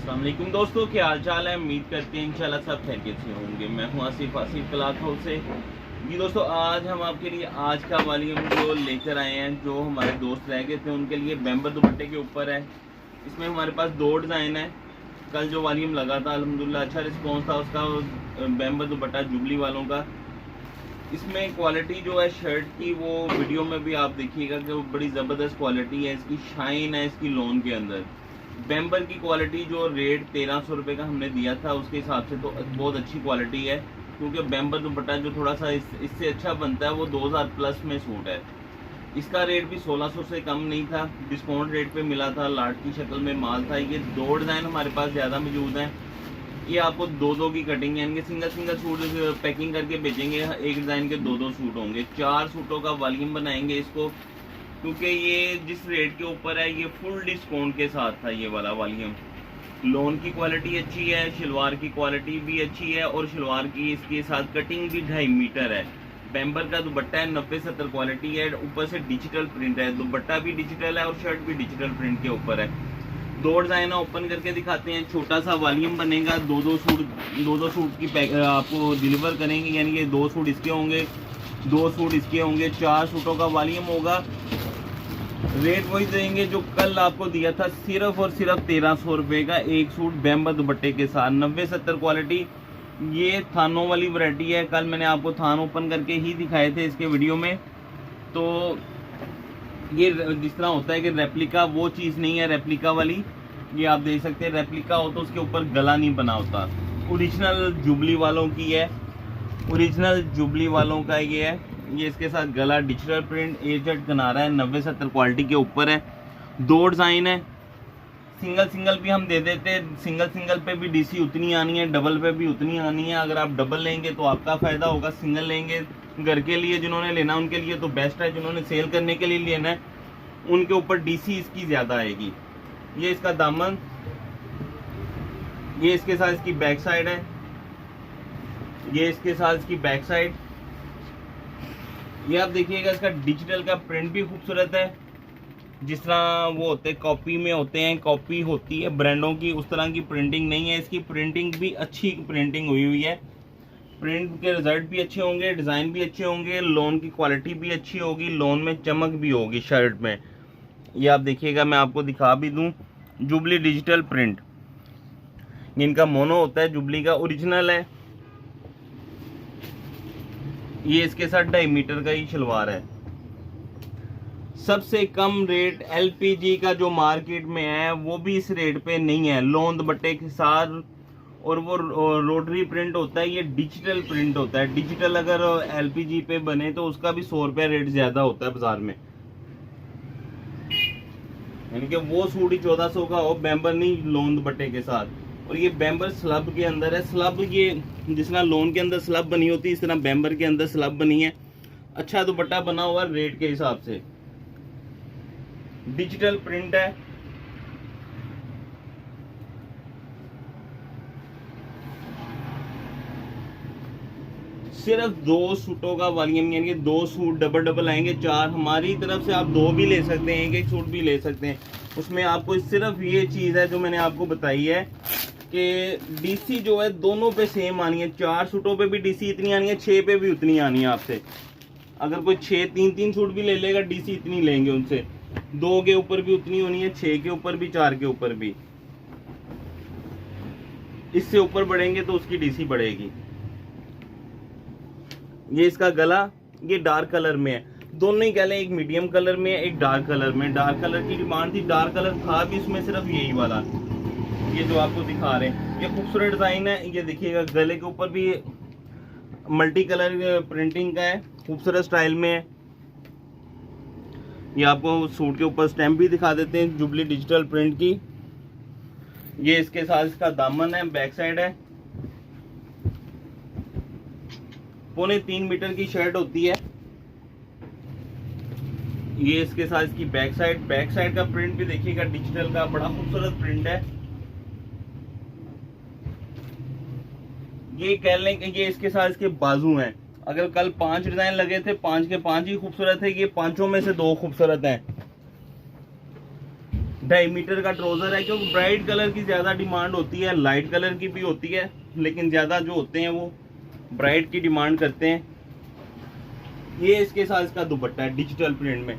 अस्सलाम वालेकुम दोस्तों, क्या हाल चाल है। उम्मीद करते हैं इंशाल्लाह सब खैरियत से होंगे। मैं हूं आसिफ क्लॉथ हाउस से। जी दोस्तों, आज हम आपके लिए आज का वॉल्यूम जो लेकर आए हैं, जो हमारे दोस्त रह गए थे उनके लिए बैम्बर दुपट्टे के ऊपर है। इसमें हमारे पास 2 डिज़ाइन है। कल जो वॉल्यूम लगा था अल्हम्दुलिल्लाह अच्छा रिस्पॉन्स था उसका, बैम्बर दुपट्टा जुबली वालों का। इसमें क्वालिटी जो है शर्ट की, वो वीडियो में भी आप देखिएगा कि वो बड़ी ज़बरदस्त क्वालिटी है। इसकी शाइन है इसकी लोन के अंदर। बैम्बर की क्वालिटी जो रेट 1300 रुपये का हमने दिया था उसके हिसाब से तो बहुत अच्छी क्वालिटी है, क्योंकि बैम्बर दुपट्टा जो थोड़ा सा इससे अच्छा बनता है वो 2000 प्लस में सूट है। इसका रेट भी 1600 से कम नहीं था, डिस्काउंट रेट पे मिला था, लाट की शक्ल में माल था। ये 2 डिज़ाइन हमारे पास ज़्यादा मौजूद हैं। ये आपको 2-2 की कटिंग है, इनके सिंगल सिंगल सूट पैकिंग करके बेचेंगे। एक डिज़ाइन के 2-2 सूट होंगे। 4 सूटों का वॉल्यूम बनाएंगे इसको, क्योंकि ये जिस रेट के ऊपर है ये फुल डिस्काउंट के साथ था ये वाला वॉल्यूम। लोन की क्वालिटी अच्छी है, शलवार की क्वालिटी भी अच्छी है, और शलवार की इसके साथ कटिंग भी 2.5 मीटर है। बैम्बर का दुपट्टा है, 90-70 क्वालिटी है, ऊपर से डिजिटल प्रिंट है। दुपट्टा भी डिजिटल है और शर्ट भी डिजिटल प्रिंट के ऊपर है। 2 डिज़ाइन ओपन करके दिखाते हैं। छोटा सा वॉल्यूम बनेगा, 2-2 सूट की आपको डिलीवर करेंगे, यानी कि 2 सूट इसके होंगे, 2 सूट इसके होंगे, 4 सूटों का वॉल्यूम होगा। रेट वही देंगे जो कल आपको दिया था, सिर्फ और सिर्फ 1300 रुपये का एक सूट बैम्बर दुपट्टे के साथ। 90-70 क्वालिटी, ये थानों वाली वैरायटी है। कल मैंने आपको थान ओपन करके ही दिखाए थे इसके वीडियो में। तो ये जिस तरह होता है कि रेप्लिका वो चीज़ नहीं है। रेप्लिका वाली ये आप देख सकते हैं, रेप्लिका हो तो उसके ऊपर गला नहीं बना होता। ओरिजिनल जुबली वालों की है, ओरिजिनल जुबली वालों का ये है। ये इसके साथ गला डिजिटल प्रिंट एजेड किनारा है, 90-70 क्वालिटी के ऊपर है। 2 डिज़ाइन है। सिंगल सिंगल भी हम दे देते हैं, सिंगल सिंगल पे भी डीसी उतनी आनी है, डबल पे भी उतनी आनी है। अगर आप डबल लेंगे तो आपका फ़ायदा होगा, सिंगल लेंगे घर के लिए जिन्होंने लेना उनके लिए तो बेस्ट है। जिन्होंने सेल करने के लिए लेना है उनके ऊपर डीसी इसकी ज़्यादा आएगी। ये इसका दामन, ये इसके साथ इसकी बैक साइड है, ये इसके साथ इसकी बैक साइड। ये आप देखिएगा, इसका डिजिटल का प्रिंट भी खूबसूरत है। जिस तरह वो होते हैं कॉपी में होते हैं, कॉपी होती है ब्रांडों की, उस तरह की प्रिंटिंग नहीं है। इसकी प्रिंटिंग भी अच्छी प्रिंटिंग हुई है। प्रिंट के रिजल्ट भी अच्छे होंगे, डिज़ाइन भी अच्छे होंगे, लोन की क्वालिटी भी अच्छी होगी, लोन में चमक भी होगी शर्ट में। ये आप देखिएगा, मैं आपको दिखा भी दूँ, जुबली डिजिटल प्रिंट। इनका मोनो होता है, जुबली का ओरिजिनल है। ये इसके साथ 2.5 मीटर का ही शलवार है। सबसे कम रेट एलपीजी का जो मार्केट में है वो भी इस रेट पे नहीं है, लोन दुपट्टे के साथ। और वो रोटरी प्रिंट होता है, ये डिजिटल प्रिंट होता है। डिजिटल अगर एलपीजी पे बने तो उसका भी 100 रुपया रेट ज़्यादा होता है बाजार में, यानी कि वो सूट ही 1400 का हो, बैम्बर नहीं, लोन दुपट्टे के साथ। और ये बैम्बर स्लब के अंदर है। स्लब ये जिस तरह लोन के अंदर स्लब बनी होती है, इस तरह बैम्बर के अंदर स्लब बनी है। अच्छा दुपट्टा बना हुआ रेट के हिसाब से। डिजिटल प्रिंट है। सिर्फ 2 सूटों का वॉल्यूम, यानी कि 2 सूट डबल डबल आएंगे। 4 हमारी तरफ से आप 2 भी ले सकते हैं, एक सूट भी ले सकते हैं। उसमें आपको सिर्फ ये चीज़ है जो मैंने आपको बताई है कि डीसी जो है दोनों पे सेम आनी है। 4 सूटों पे भी डीसी इतनी आनी है, 6 पे भी उतनी आनी है आपसे। अगर कोई 3 सूट भी ले लेगा, डीसी इतनी लेंगे उनसे। 2 के ऊपर भी उतनी होनी है, 6 के ऊपर भी, 4 के ऊपर भी। इससे ऊपर बढ़ेंगे तो उसकी डीसी बढ़ेगी। ये इसका गला, ये डार्क कलर में है। दोनों ही कह लें, एक मीडियम कलर में है, एक डार्क कलर में। डार्क कलर की डिमांड थी, डार्क कलर था भी इसमें सिर्फ यही वाला, ये जो आपको दिखा रहे हैं। ये खूबसूरत डिज़ाइन है। ये देखिएगा, गले के ऊपर भी मल्टी कलर प्रिंटिंग का है, खूबसूरत स्टाइल में है। ये आपको सूट के ऊपर स्टैम्प भी दिखा देते हैं, जुबली डिजिटल प्रिंट की। ये इसके साथ इसका दामन है, बैक साइड है। 3.25 मीटर की शर्ट होती है। ये इसके साथ इसकी बैक साइड का प्रिंट भी देखिएगा, डिजिटल का बड़ा खूबसूरत प्रिंट है। ये कह लें कि ये इसके साथ इसके बाजू हैं। अगर कल 5 डिजाइन लगे थे, 5 के 5 ही खूबसूरत है। ये 5 में से 2 खूबसूरत हैं। डायमीटर का ट्राउजर है, क्योंकि ब्राइट कलर की ज़्यादा डिमांड होती है, लाइट कलर की भी होती है, लेकिन ज़्यादा जो होते हैं वो ब्राइट की डिमांड करते हैं। ये इसके साथ इसका दुपट्टा है डिजिटल प्रिंट में।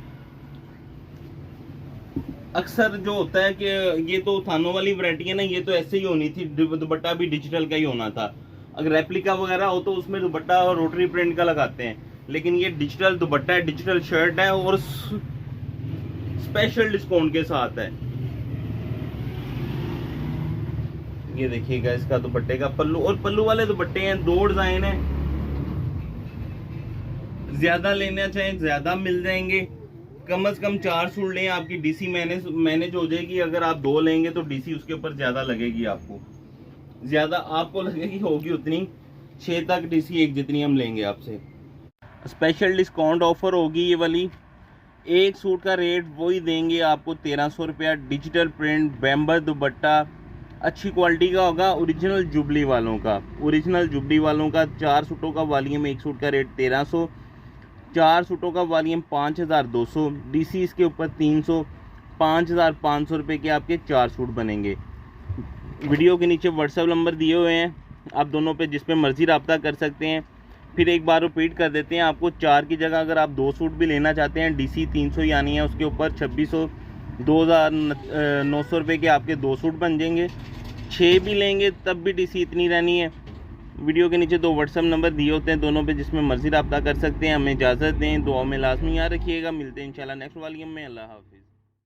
अक्सर जो होता है कि ये तो थानों वाली वैरायटी है ना, ये तो ऐसे ही होनी थी, दुपट्टा भी डिजिटल का ही होना था। अगर रेप्लिका वगैरह हो तो उसमें दुपट्टा रोटरी प्रिंट का लगाते हैं, लेकिन ये डिजिटल दुपट्टा है, डिजिटल शर्ट है और स्पेशल डिस्काउंट के साथ है। ये देखिएगा इसका दुपट्टे का पल्लू, और पल्लू वाले दुपट्टे हैं, 2 डिजाइन है। ज्यादा लेना चाहें ज्यादा मिल जाएंगे, कम से कम 4 सूट लें, आपकी डीसी मैनेज हो जाएगी। अगर आप 2 लेंगे तो डीसी उसके ऊपर ज्यादा लगेगी, आपको ज्यादा आपको लगेगी होगी उतनी, 6 तक डीसी एक जितनी हम लेंगे आपसे। स्पेशल डिस्काउंट ऑफर होगी ये वाली। एक सूट का रेट वही देंगे आपको 1300 रुपया। डिजिटल प्रिंट बैम्बर दुपट्टा अच्छी क्वालिटी का होगा, ओरिजिनल जुबली वालों का। ओरिजिनल जुबली वालों का 4 सूटों का वॉल्यूम, एक सूट का रेट 1300, 4 सूटों का वॉल्यूम 5200, डीसी इसके ऊपर 300, 5500 रुपये के आपके 4 सूट बनेंगे। वीडियो के नीचे व्हाट्सएप नंबर दिए हुए हैं, आप दोनों पे जिस पे मर्ज़ी रब्ता कर सकते हैं। फिर एक बार रिपीट कर देते हैं, आपको 4 की जगह अगर आप 2 सूट भी लेना चाहते हैं, डीसी 300 यानी है उसके ऊपर 2600, 2900 रुपये के आपके 2 सूट बन जाएंगे। 6 भी लेंगे तब भी डीसी इतनी रहनी है। वीडियो के नीचे 2 व्हाट्सएप नंबर दिए होते हैं, दोनों पे जिसमें मर्ज़ी रब्ता कर सकते हैं। हमें इजाज़त दें, दुआ में लाजमी याद रखिएगा। मिलते हैं इंशाल्लाह नेक्स्ट वॉल्यूम में। अल्लाह हाफिज़।